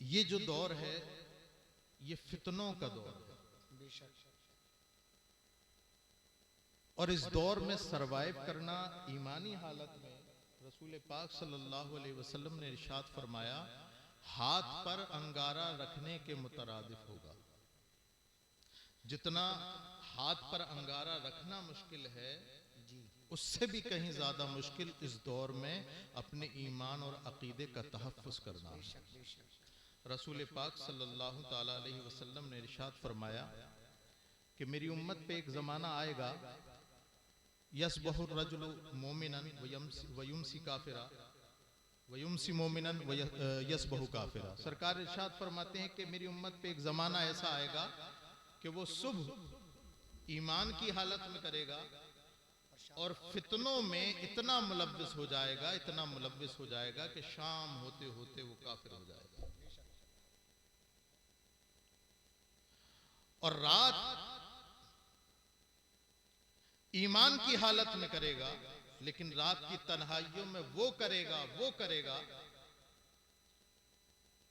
ये जो दौर है ये फितनों का दौर है, और इस दौर में सरवाइव करना ईमानी हालत में, रसूल पाक सल्लल्लाहु अलैहि वसल्लम ने इरशाद फरमाया, हाथ पर अंगारा रखने के मुतरादिफ होगा। जितना हाथ पर अंगारा रखना मुश्किल है, उससे भी कहीं ज्यादा मुश्किल इस दौर में अपने ईमान और अकीदे का तहफ़्फ़ुज़ करना है। रसूल पाक सल्लल्लाहु ताला अलैहि वसल्लम ने इरशाद फरमाया कि मेरी उम्मत पे एक जमाना आएगा, यसबहु रजुलु मोमिनन वयुमसी काफिरा वयुमसी मोमिनन यसबहु काफिरा। सरकार इरशाद फरमाते हैं कि मेरी उम्मत पे एक जमाना ऐसा आएगा कि वो सुबह ईमान की हालत में करेगा और फितनों में इतना मुलव्विस हो जाएगा, इतना मुलव्विस हो जाएगा कि शाम होते होते वो काफिर हो जाएगा। और रात ईमान की हालत में करेगा, लेकिन रात की तन्हाइयों में वो करेगा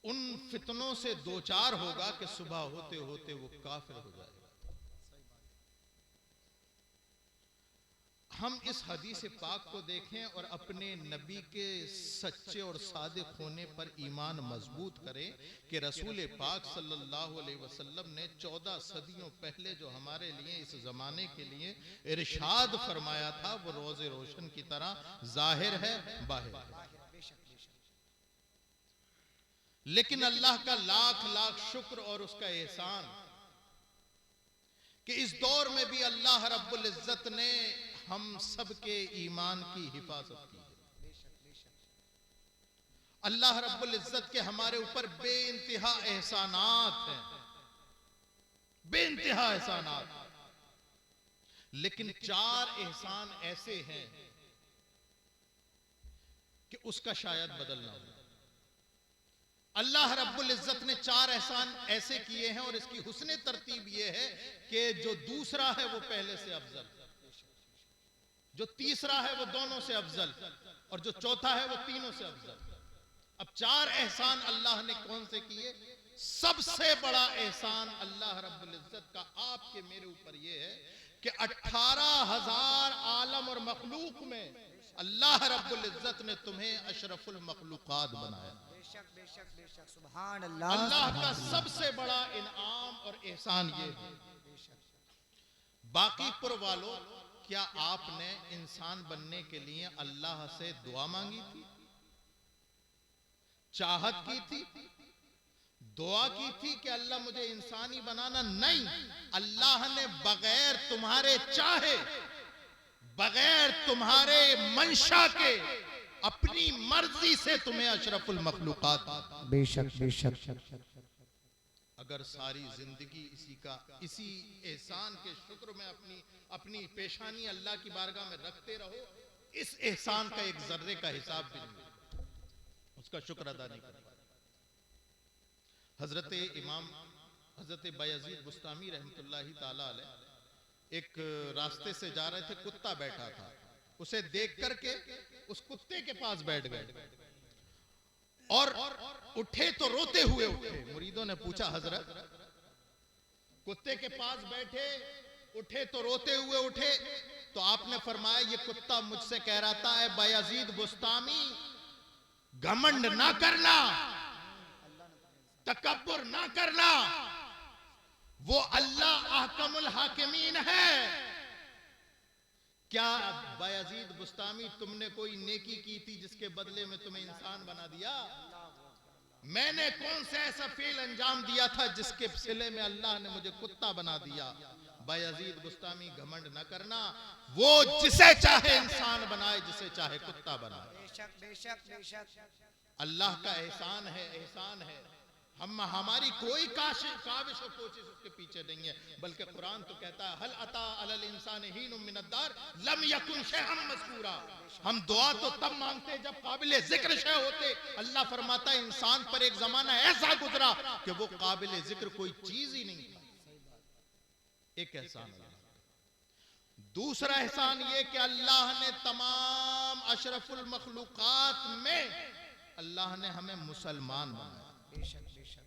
उन फितनों से दो चार होगा कि सुबह होते होते वो काफिर हो जाएगा। हम इस हदीस पाक को देखें और अपने नबी के सच्चे और सादिक होने पर ईमान मजबूत करें कि रसूल पाक सल्लल्लाहु अलैहि वसल्लम ने 14 सदियों पहले जो हमारे लिए इस जमाने के लिए इरशाद फरमाया था वो रोज़े रोशन की तरह जाहिर है, बाहिर है। लेकिन अल्लाह का लाख लाख शुक्र और उसका एहसान कि इस दौर में भी अल्लाह रब्बुल इज्जत ने हम सबके ईमान की हिफाजत की है। अल्लाह रब्बुल इज्जत के हमारे ऊपर बेइंतहा एहसानात हैं, बेइंतहा एहसानात। लेकिन 4 एहसान ऐसे हैं कि उसका शायद बदलना हो। अल्लाह रब्बुल इज्जत ने 4 एहसान ऐसे किए हैं और इसकी हुस्ने तरतीब यह है कि जो दूसरा है वो पहले से अफजल, जो तीसरा है वो दोनों से अफजल, और जो चौथा है वो तीनों से अफजल। अब 4 एहसान अल्लाह ने कौन से किए? सबसे बड़ा एहसान अल्लाह रब्बुल इज्जत का आपके मेरे ऊपर यह है कि 18,000 आलम और मखलूक में अल्लाह रब्बुल इज्जत ने तुम्हें अशरफुल मखलूकात बनाया। बेशक सुभान अल्लाह। अल्लाह का सबसे बड़ा इनाम और एहसान ये है। बाकीपुर वालों, क्या आपने इंसान बनने के लिए अल्लाह से दुआ मांगी थी, चाहत की थी, दुआ की थी कि अल्लाह मुझे इंसानी बनाना? नहीं, अल्लाह ने बगैर तुम्हारे चाहे, बगैर तुम्हारे मंशा के अपनी मर्जी से तुम्हें अशरफुल मखलूकात। बेशक अगर सारी जिंदगी इसी एहसान के शुक्र में अपनी पेशानी अल्लाह की बारगाह में रखते रहो, इस एहसान का एक जर्रे का हिसाब भी नहीं, उसका शुक्र अदा नहीं कर पाए। हजरत बायजीद बुस्तामी रहमतुल्लाहि ताला अलैह एक रास्ते से जा रहे थे, कुत्ता बैठा था, उसे देख करके उस कुत्ते के पास बैठ गए और उठे तो रोते हुए उठे। मुरीदों ने पूछा, हजरत कुत्ते के पास बैठे, उठे तो रोते हुए उठे, तो आपने फरमाया ये कुत्ता मुझसे कह रहा था, ऐ बायजीद बुस्तामी, घमंड ना करना, तकब्बुर ना करना, वो अल्लाह अहकमुल हाकिमीन है। क्या बायजीद बुस्तामी तुमने कोई नेकी की थी जिसके बदले में तुम्हें इंसान बना दिया? मैंने कौन सा ऐसा फेल अंजाम दिया था जिसके सिले में अल्लाह ने मुझे कुत्ता बना दिया? बायजीद बुस्तामी, घमंड न करना, वो जिसे चाहे इंसान बनाए, जिसे चाहे कुत्ता बनाए। बेशक अल्लाह का एहसान है। हमारी कोई काविश और कोशिश उसके पीछे नहीं है, बल्कि कुरान तो कहता है, हल अता अलल इंसान हीनुम मिनद्दार लम यकुन शैअन मज़कूरा। हम दुआ तो तब मांगते हैं जब काबिल जिक्र शै होते। अल्लाह फरमाता है इंसान पर एक जमाना ऐसा गुजरा कि वो काबिल जिक्र कोई चीज ही नहीं था। एक एहसान। दूसरा एहसान ये कि अल्लाह ने तमाम अशरफुल मखलूकात में अल्लाह ने हमें मुसलमान बनाया। बेशक बेशक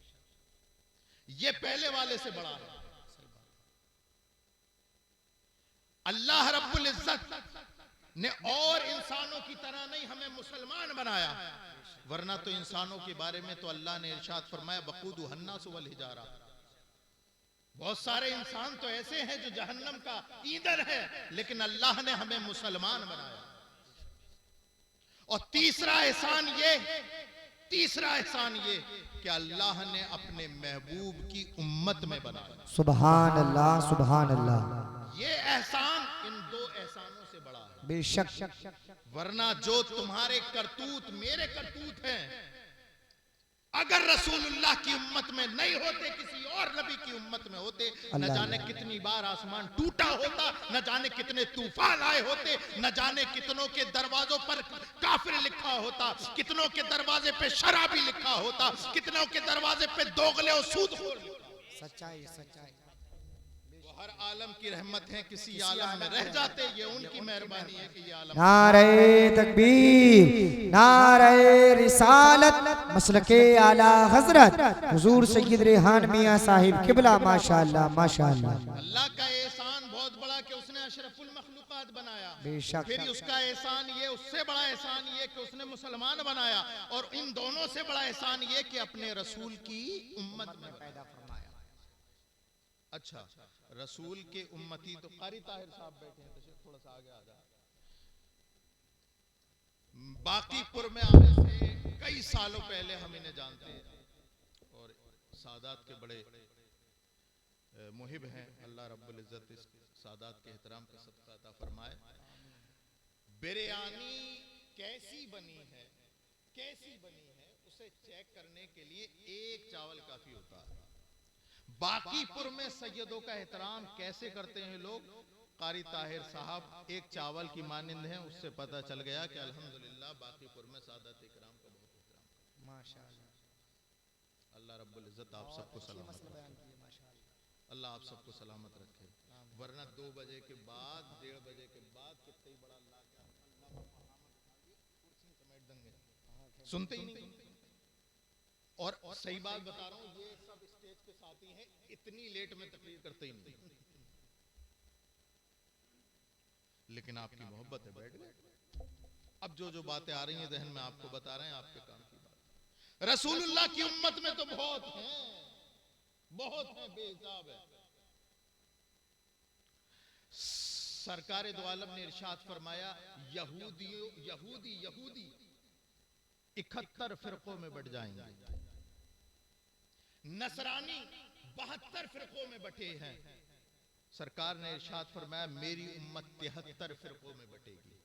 ये पहले वाले से बड़ा है। अल्लाह रब्बुल इज्जत ने और इंसानों की तरह नहीं हमें मुसलमान बनाया, वरना तो इंसानों के बारे में तो अल्लाह ने इरशाद फरमाया वक़ूदु हन्नास वल हिजारा, बहुत सारे इंसान तो ऐसे हैं जो जहन्नम का ईंधन है, लेकिन अल्लाह ने हमें मुसलमान बनाया। और तीसरा एहसान ये कि अल्लाह ने अपने महबूब की उम्मत में बनाया। सुभान अल्लाह सुभान अल्लाह। ये एहसान इन दो एहसानों से बड़ा है। बेशक वरना जो तुम्हारे करतूत मेरे करतूत हैं, अगर रसूलुल्लाह की उम्मत में नहीं होते, किसी और नबी की उम्मत में होते, न जाने कितनी बार आसमान टूटा होता, न जाने कितने तूफान आए होते, न जाने कितनों के दरवाजों पर काफिर लिखा होता, कितनों के दरवाजे पे शराबी लिखा होता, कितनों के दरवाजे पे दोगले और सूदखोर लिखा होता। सच्चाई सच्चाई। हर आलम की रहमत है, किसी आलम में रह जाते, ये उनकी मेहरबानी है कि ये आलम। नारे तकबीर, नारे रिसालत, मसलके आला हजरत हुजूर सैयद रेहान मियां साहिब किबला, माशाअल्लाह माशाअल्लाह। अल्लाह का एहसान बहुत बड़ा कि उसने अशरफुल मखलूकात बनाया। बेशक। फिर उसका एहसान ये, उससे बड़ा एहसान ये कि उसने मुसलमान बनाया, और इन दोनों से बड़ा एहसान ये कि अपने रसूल की उम्मत में पैदा फरमाया। अच्छा, रसूल के उम्मती तो कारी ताहिर साहब बैठे हैं, तो थोड़ा सा आगे आ जाए। बाकीपुर में आने से कई सालों पहले हम इन्हें जानते हैं, और सादात के बड़े मुहिब हैं। अल्लाह रब्बुल इज्जत इस सादात के एहतराम का सदका अता फरमाए। बिरयानी कैसी बनी है उसे चेक करने के लिए एक चावल काफी होता है। बाकीपुर में सैयदों का एहतराम कैसे करते हैं लोग, कारी ताहिर साहब एक चावल की मानिंद हैं, उससे पता चल गया कि अल्हम्दुलिल्लाह बाकीपुर में सादात इकराम का बहुत एहतराम माशाअल्लाह। अल्लाह रब्बुल इज्जत आप सबको सलामत रखे, अल्लाह आप सबको सलामत रखे। वरना 2 बजे के बाद 1:30 बजे के बाद कितनी बड़ा अल्लाह क्या कुर्सी समेट देंगे, सुनते ही नहीं। और सही बात बता रहा हूं, ये सब स्टेज के साथी हैं, इतनी लेट में तकरीर करते ही नहीं, लेकिन आपकी मोहब्बत है, बैठ गए। अब जो बातें आ रही हैं जहन में, आपको बता रहे हैं, आपके काम की बात। रसूलुल्लाह की उम्मत में तो बहुत हैं, बेहिसाब है। सरकार दो आलम ने इरशाद फरमाया, यहूदी 71 फिरकों में बढ़ जाएंगे, नसरानी 72 फिरकों में बटे हैं। सरकार ने इरशाद फरमाया मेरी उम्मत 73 फिरकों में बटेगी।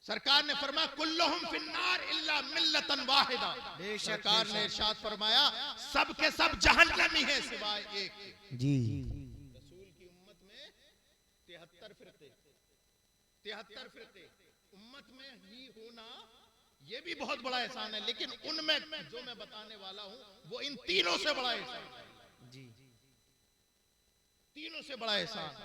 सरकार ने फरमाया कुल्लुहुम फिन्नार इल्ला मिल्लतन वाहिदा। सरकार ने इरशाद फरमाया सब के सब जहन्नमी हैं सिवाय एक के। जी रसूल की उम्मत में 73 फिरके उम्मत में ही होना, ये भी बहुत बड़ा एहसान है, लेकिन उनमें जो मैं बताने वाला हूं वो इन तीनों से बड़ा एहसान है। जी, तीनों से बड़ा एहसान।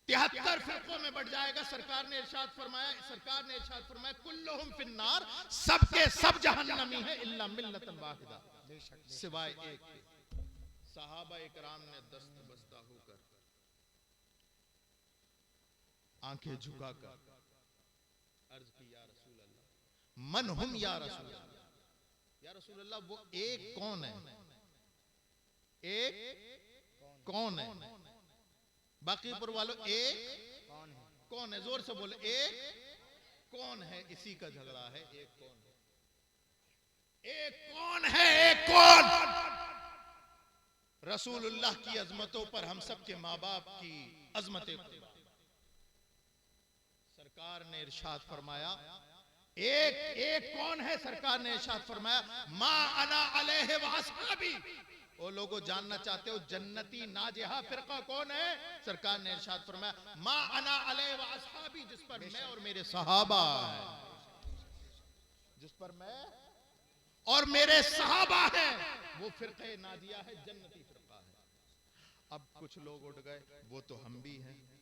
73 फिरकों में बढ़ जाएगा। सरकार ने इरशाद फरमाया कुल्लुहुम फिन्नार, सबके सब जहन्नमी है इल्ला मिल्लतन वाहिदा, सिवाय एक के। सहाबा इकराम ने दस्त बस्ता होकर, आंखें झुकाकर अर्ज की, या रसूल अल्लाह मन हुम या रसूल अल्लाह, या रसूल अल्लाह वो एक कौन है, एक कौन है। बाकीपुर वालों एक कौन है, जोर से बोले, एक कौन है। इसी का झगड़ा है, एक कौन है, एक कौन है, एक कौन। रसूलुल्लाह की अजमतों पर हम सब के माँ बाप की अजमतें, सरकार ने इरशाद फरमाया एक कौन है। सरकार ने इरशाद फरमाया मा अना अलैहि व अस्हाबी। वो लोगों जानना चाहते हो जन्नती नाजिहा फिरका कौन है। सरकार ने इरशाद फरमाया मा अना अलैहि व अस्हाबी, जिस पर मैं और मेरे सहाबा हैं, जिस पर मैं और मेरे सहाबा हैं, वो फिरके नाजिया है, जन्नती फिरका है। अब कुछ लोग उठ गए, वो तो हम भी हैं।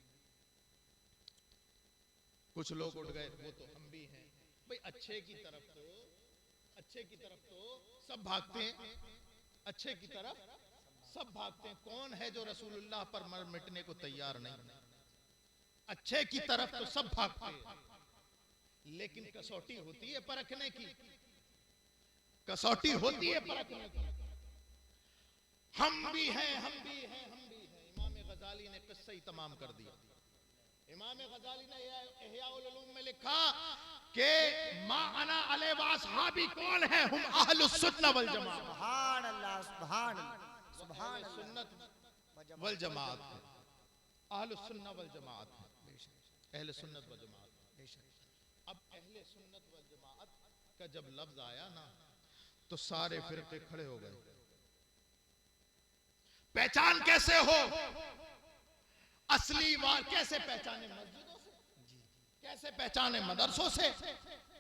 कुछ लोग उठ गए, वो तो हम भी हैं। भाई अच्छे की तरफ तो अच्छे की तरफ तो सब भागते हैं, अच्छे की तरफ सब भागते हैं। कौन है जो रसूलुल्लाह पर मर मिटने को तैयार नहीं? अच्छे की तरफ तो सब भागते हैं, लेकिन कसौटी होती है परखने की, कसौटी होती है परखने की। हम भी हैं, हम भी हैं, हम भी हैं। इमाम गजाली ने किस्सा ही तमाम कर दिया। इमाम गजाली ने इहयाउल उलूम में लिखा कि मा अना अले वासहाबी कौन है? हम अहलुस सुन्नह वल जमात। सुभान अल्लाह, सुभान अल्लाह, सुभान अल्लाह। सुन्नत वल जमात, अहलुस सुन्नह वल जमात, अहले सुन्नत वल जमात। अब अहले सुन्नत वल जमात का जब लफ्ज आया ना, तो सारे फिरके खड़े हो गए। पहचान कैसे हो? असली वार कैसे पहचाने? मस्जिदों से, कैसे पहचाने? मदरसों से,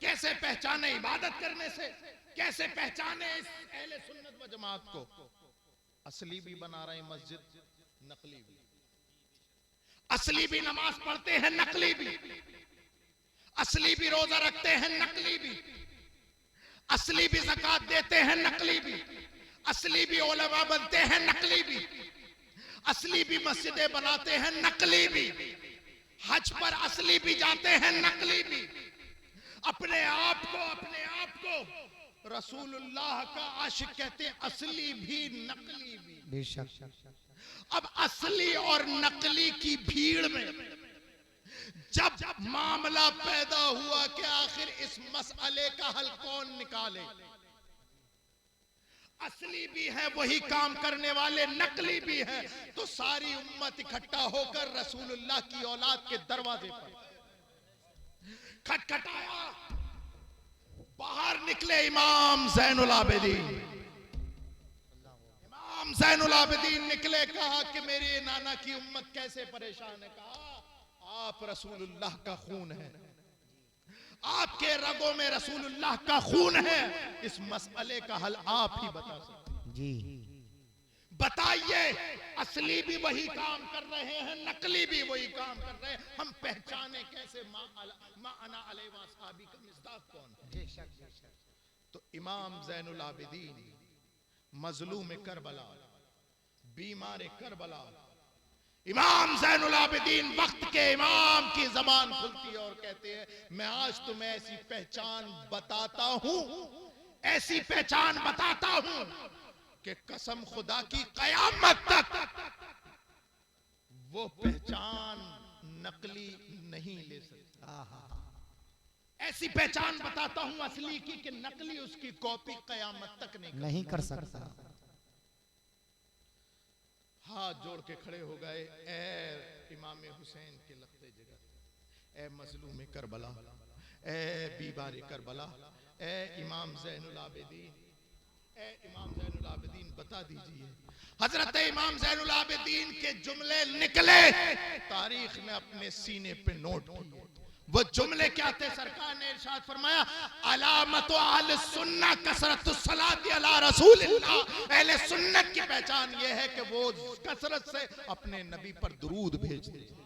कैसे पहचाने? इबादत करने से, कैसे पहचाने इस अहले सुन्नत व जमात को? असली भी बना रहे हैं मस्जिद, नकली भी। असली भी नमाज पढ़ते हैं, नकली भी। असली भी रोजा रखते हैं, नकली भी। असली भी ज़कात देते हैं, नकली भी। असली भी उलमा बनते हैं, नकली भी। असली भी मस्जिदें बनाते हैं, नकली भी। हज पर असली भी जाते हैं, नकली भी। अपने आप को रसूलुल्लाह का आशिक कहते हैं, असली भी नकली भी। बेशक। अब असली और नकली की भीड़ में जब मामला पैदा हुआ कि आखिर इस मसले का हल कौन निकाले, असली भी है वही काम करने वाले, नकली भी है, तो सारी उम्मत इकट्ठा होकर रसूलुल्लाह की औलाद के दरवाजे पर खटखटाया। बाहर निकले इमाम ज़ैनुल आबिदीन। इमाम ज़ैनुल आबिदीन निकले, कहा कि मेरे नाना की उम्मत कैसे परेशान है। कहा आप रसूलुल्लाह का खून है, आपके रगों में रसूलुल्लाह का खून है, इस मसले का हल आप ही बता सकते जी। बताइए। असली भी वही काम कर रहे हैं, नकली भी वही काम कर रहे हैं, हम पहचाने कैसे? मा अना अले वासहाबी का मिस्दाक कौन है? तो इमाम ज़ैनुल आबिदीन मजलूम करबला, बीमार करबला, इमाम ज़ैनुल आबिदीन वक्त के इमाम की जबान खुलती है और कहते हैं, मैं आज तुम्हें ऐसी पहचान बताता हूं, ऐसी पहचान बताता हूं कि कसम खुदा की कयामत तक वो पहचान नकली नहीं ले सकती। ऐसी पहचान बताता हूं असली की कि नकली उसकी कॉपी कयामत तक नहीं कर सकता। हाथ जोड़ के खड़े हो गए, ए इमाम हुसैन के लगते जिगर, ए मजलूम करबला, ए बीमार करबला, ए इमाम ज़ैनुल आबिदीन, ए इमाम ज़ैनुल आबिदीन बता दीजिए। हजरत इमाम ज़ैनुल आबिदीन के जुमले निकले, तारीख ने अपने सीने पे नोट किए। वो जुमले क्या थे? सरकार ने इरशाद फरमाया, अलामत अहले सुन्नह कसरतुस सलाति अला रसूलिल्लाह। अहले सुन्नत की पहचान ये है कि वो कसरत से अपने नबी पर दुरूद भेजते हैं।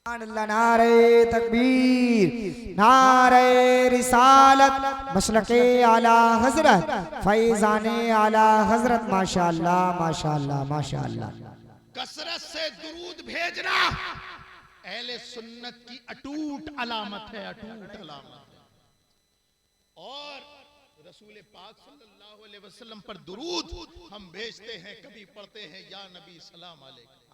नारे तकबीर, नारे रिसालत, मसलके आला हजरत, फैजाने आला हजरत। माशाअल्लाह, माशाअल्लाह, माशाअल्लाह। कसरत से दुरूद भेजना अहले सुन्नत की अटूट अलामत है, अटूट अलामत है। और रसूल पाक सल्लल्लाहु अलैहि वसल्लम पर दुरूद हम भेजते हैं, कभी पढ़ते हैं या नबी सलाम अलैकुम,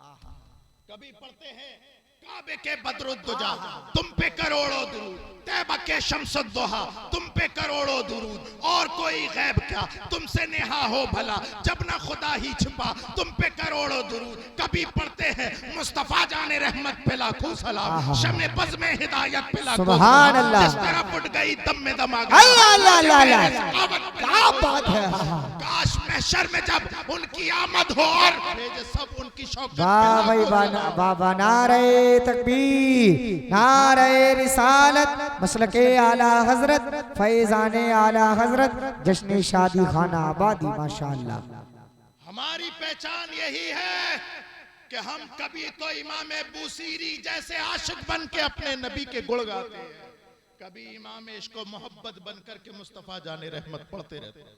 कभी पढ़ते हैं काबे के बदरुद्दुजा तुम पे करोड़ों दुरूद, तैबा के शम्सुद्दुहा तुम पे करोड़ों दुरूद, और कोई गैब क्या तुमसे नेहा हो भला, जब ना खुदा ही छिपा तुम पे करोड़ों दुरूद। कभी पढ़ते हैं मुस्तफा जाने रहमत पे लाखों सलाम, शम्मे बज़ में हिदायत पे लाखों सुभान अल्लाह। जिस तरह उठ गई दम में दम आ गया। अल्लाह अल्लाह अल्लाह अल्लाह, क्या बात है। काश महशर में जब उनकी आमद हो और भेजे सब उनकी शौकत वाह भाई बाबा, नारे तकबीर, नारे रिसालत, मसलके आला हजरत, फैजाने आला हजरत, जश्न शादी खाना आबादी। माशाअल्लाह। हमारी पहचान यही है कि हम कभी तो इमाम बूसीरी जैसे आशिक बन के अपने नबी के गुण गाते हैं, कभी इमाम इश्क व मोहब्बत बनकर के मुस्तफा जाने रहमत पढ़ते रहते हैं।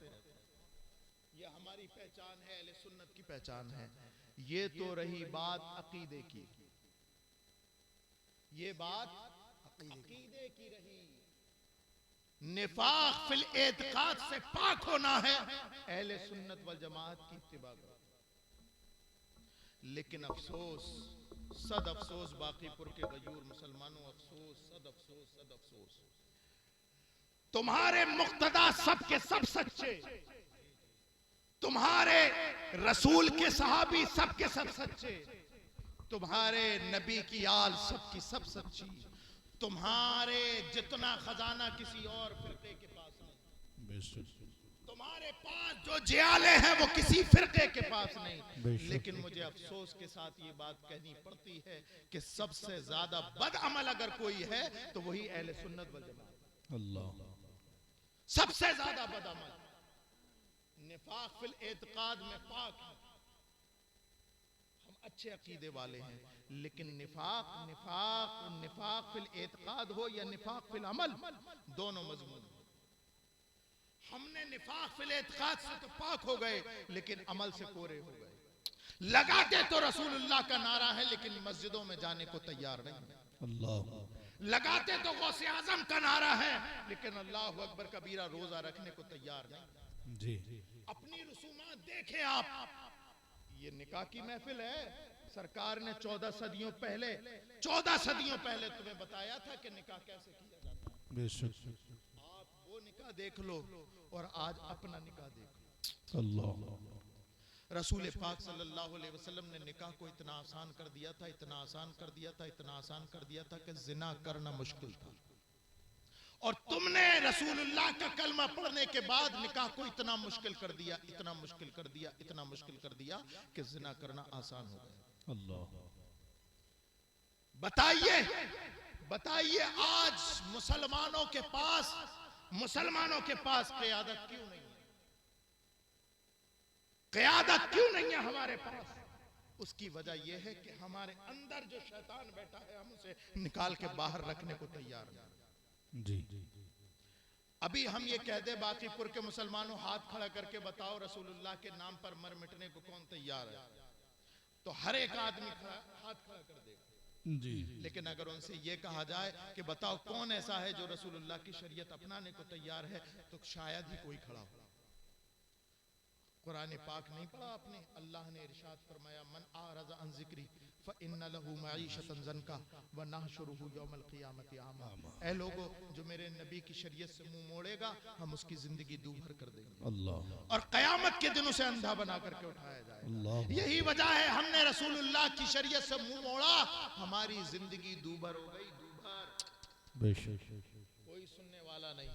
ये हमारी पहचान है, अहले सुन्नत की पहचान है। ये तो रही बात अकीदे की, ये बात अकीदे की रही। निफाक फिल एतकाद से पाक होना है, अहले सुन्नत वल जमात की इत्तिबा करो। लेकिन अफसोस, सद अफसोस बाकीपुर के गयूर मुसलमानों, अफसोस, सद अफसोस, सद अफसोस, तुम्हारे मुक्तदा सब के सब सच्चे, तुम्हारे रसूल के सहाबी सब के सब सच्चे, तुम्हारे नबी की आल सब की सब सच्ची, तुम्हारे जितना खजाना किसी और फिरके के पास नहीं, तुम्हारे पास जो जियाले हैं वो किसी फिरके के पास नहीं। लेकिन मुझे अफसोस के साथ ये बात कहनी पड़ती है कि सबसे ज्यादा बदअमल अगर कोई है तो वही अहले सुन्नत वल जमात। अल्लाह, सबसे ज्यादा बदअमल। निफाक फिल एतकाद में पाक है, हम अच्छे अकीदे वाले हैं, लेकिन निफाक फिल एतकाद हो या निफाक फिल अमल, दोनों मजमून। हमने निफाक फिल एतकाद से तो पाक हो गए, लेकिन अमल से कोरे हो गए। लगाते तो रसूलुल्लाह का नारा है, लेकिन मस्जिदों में जाने को तैयार नहीं। अल्लाह, लगाते तो गौसे आजम का नारा है, लेकिन अल्लाह अकबर कबीरा रोजा रखने को तैयार नहीं जी। अपनी रसूमात देखें आप, ये निकाह की महफिल है। सरकार ने 14 सदियों पहले तुम्हें बताया था कि निकाह कैसे किया जाता है। बेशक आप वो निकाह देख लो और आज अपना निकाह देखो। अल्लाह, रसूल पाक सल्लल्लाहु अलैहि वसल्लम ने निकाह को इतना आसान कर दिया था, इतना आसान कर दिया था, इतना आसान कर दिया था कि जिना करना मुश्किल था। और तुमने रसूलुल्लाह का कलमा पढ़ने के बाद निकाह को इतना मुश्किल कर दिया, इतना मुश्किल कर दिया, इतना मुश्किल कर दिया कि जिना करना आसान हो गया। अल्लाह, बताइए आज मुसलमानों के पास क़यादत क्यों नहीं है? क़यादत क्यों नहीं है हमारे पास? उसकी वजह यह है कि हमारे अंदर जो शैतान बैठा है, हम उसे निकाल के बाहर रखने को तैयार नहीं जी। अभी हम ये कह दे बाकीपुर के मुसलमानों, हाथ खड़ा करके बताओ रसूलुल्लाह के नाम पर मर मिटने को कौन तैयार है? तो हर एक आदमी हाथ खड़ा कर देगा जी। लेकिन अगर उनसे ये कहा जाए कि बताओ कौन ऐसा है जो रसूलुल्लाह की शरीयत अपनाने को तैयार है, तो शायद ही कोई खड़ा हो। कुरान पाक नहीं पढ़ा आपने? अल्लाह ने इरशाद फरमाया, मन आरज़ अन ज़िक्री फ़इन्न लहू मईशतन ज़नका व नहशुरुहु यौमल क़ियामति आमा। ऐ लोगो, जो मेरे नबी की शरीयत से मुंह मोड़ेगा, हम उसकी जिंदगी दूभर कर देंगे। अल्लाह, और क़यामत के दिन उसे अंधा बना करके उठाया जाएगा। यही वजह है हमने रसूलुल्लाह की शरीयत से मुंह मोड़ा, हमारी जिंदगी दूभर हो गई, दूभर। बेशक कोई सुनने वाला नहीं,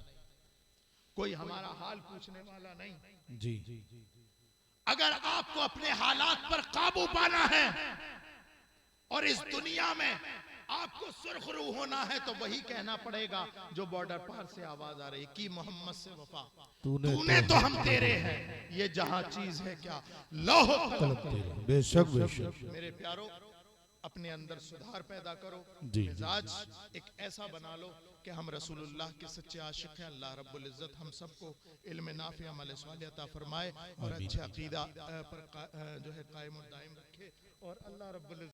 कोई हमारा हाल पूछने वाला नहीं जी। अगर आपको अपने हालात पर काबू पाना है और इस दुनिया में आपको सुरखरू होना है, तो वही कहना पड़ेगा जो बॉर्डर पार से आवाज आ रही कि मोहम्मद से वफा तूने तो हम तेरे हैं, ये जहां चीज है क्या लौह कलम तेरे। बेशक बेशक मेरे प्यारो, अपने अंदर सुधार पैदा करो, मिजाज एक ऐसा बना लो कि हम रसूलुल्लाह के सच्चे आशिक हैं। अल्लाह रब्बुल इज्जत हम सबको इल्म नाफी अमल सालिह अता फरमाए और अच्छे अकीदा पर जो है कायम और दायम रखे। और अल्लाह रब्बुल